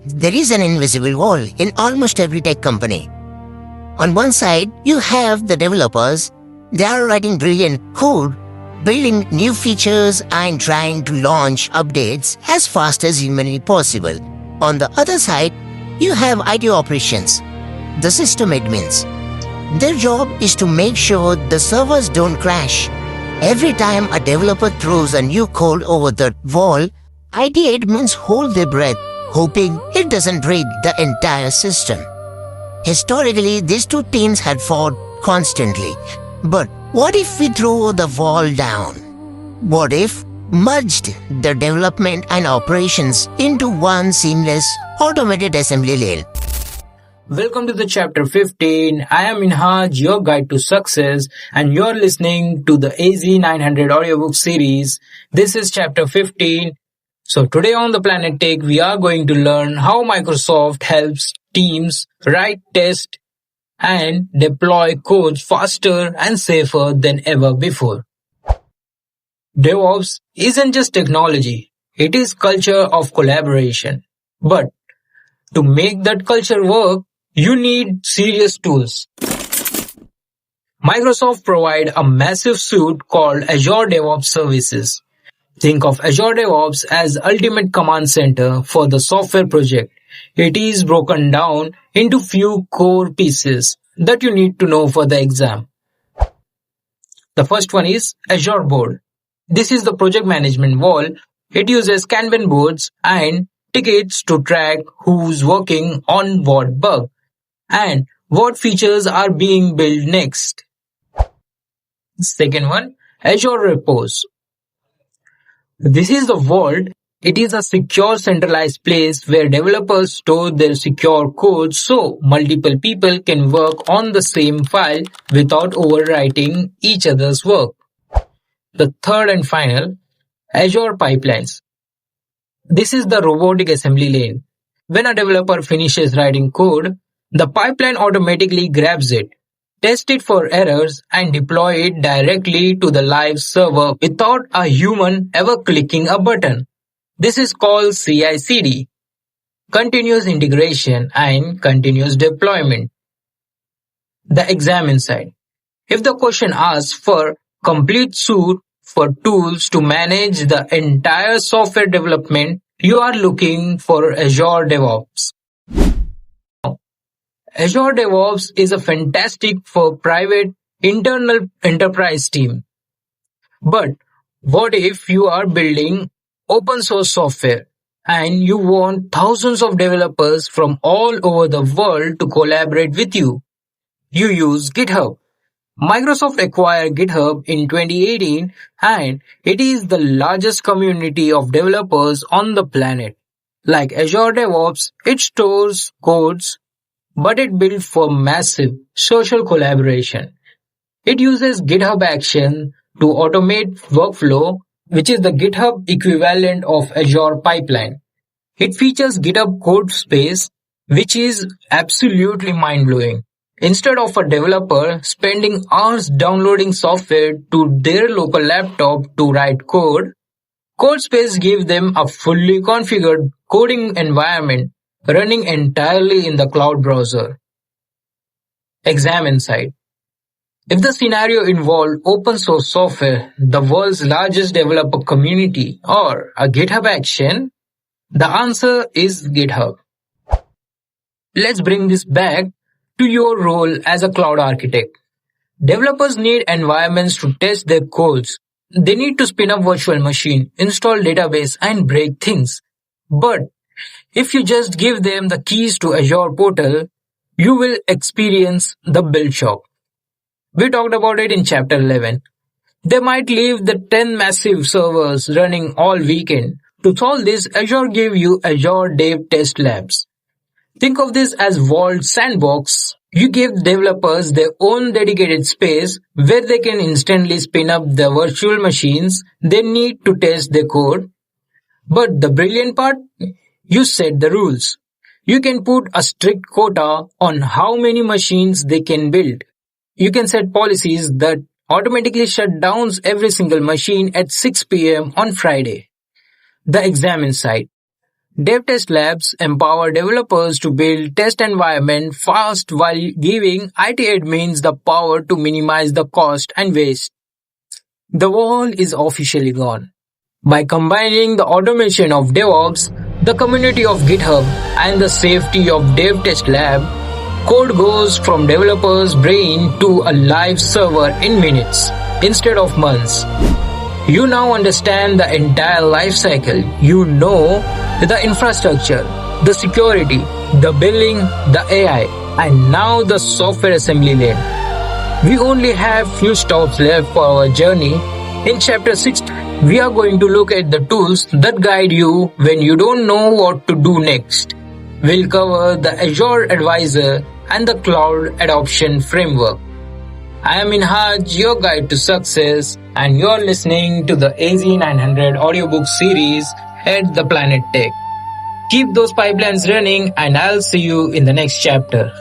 there is an invisible wall in almost every tech company. On one side, you have the developers. They are writing brilliant code, building new features and trying to launch updates as fast as humanly possible. On the other side, you have IT operations, the system admins. Their job is to make sure the servers don't crash. Every time a developer throws a new code over the wall, IT admins hold their breath, hoping it doesn't break the entire system. Historically, these two teams had fought constantly. But what if we throw the wall down? What if merged the development and operations into one seamless automated assembly lane? Welcome to the chapter 15. I am Minhaj, your guide to success, and you're listening to the AZ-900 Audiobook series. This is chapter 15. So today on the Planet Tech, we are going to learn how Microsoft helps teams write, test, and deploy codes faster and safer than ever before. DevOps isn't just technology, it is culture of collaboration. But to make that culture work, you need serious tools. Microsoft provides a massive suite called Azure DevOps Services. Think of Azure DevOps as ultimate command center for the software project. It is broken down into few core pieces that you need to know for the exam. The first one is Azure Board. This is the project management wall. It uses Kanban boards and tickets to track who's working on what bug and what features are being built next. Second one, Azure Repos. This is the vault. It is a secure centralized place where developers store their secure code so multiple people can work on the same file without overwriting each other's work. The third and final, Azure Pipelines. This is the robotic assembly lane. When a developer finishes writing code, the pipeline automatically grabs it, tests it for errors, and deploy it directly to the live server without a human ever clicking a button. This is called CI/CD, continuous integration and continuous deployment. The exam insight. If the question asks for complete suite for tools to manage the entire software development, you are looking for Azure DevOps. Azure DevOps is a fantastic for private internal enterprise team. But what if you are building open source software and you want thousands of developers from all over the world to collaborate with you? You use GitHub. Microsoft acquired GitHub in 2018 and it is the largest community of developers on the planet. Like Azure DevOps, it stores codes, but it built for massive social collaboration. It uses GitHub Actions to automate workflow, which is the GitHub equivalent of Azure Pipeline. It features GitHub Codespaces, which is absolutely mind-blowing. Instead of a developer spending hours downloading software to their local laptop to write code, Codespaces gives them a fully configured coding environment running entirely in the cloud browser. Exam insight. If the scenario involved open source software, the world's largest developer community, or a GitHub action, the answer is GitHub. Let's bring this back to your role as a cloud architect. Developers need environments to test their codes. They need to spin up virtual machine, install database, and break things. But if you just give them the keys to Azure portal, you will experience the build shock. We talked about it in chapter 11. They might leave the 10 massive servers running all weekend. To solve this, Azure gave you Azure DevTest Labs. Think of this as Vault Sandbox. You give developers their own dedicated space where they can instantly spin up the virtual machines they need to test their code. But the brilliant part? You set the rules. You can put a strict quota on how many machines they can build. You can set policies that automatically shut down every single machine at 6 p.m. on Friday. The exam insight. DevTest Labs empower developers to build test environment fast while giving IT admins the power to minimize the cost and waste. The wall is officially gone. By combining the automation of DevOps, the community of GitHub, and the safety of DevTest Lab, code goes from developers' brain to a live server in minutes instead of months. You now understand the entire life cycle. You know the infrastructure, the security, the billing, the AI, and now the software assembly lane. We only have few stops left for our journey. In chapter 6, we are going to look at the tools that guide you when you don't know what to do next. We'll cover the Azure Advisor and the Cloud Adoption Framework. I am Inhaj, your guide to success, and you're listening to the AZ-900 Audiobook series at the Planet Tech. Keep those pipelines running, and I'll see you in the next chapter.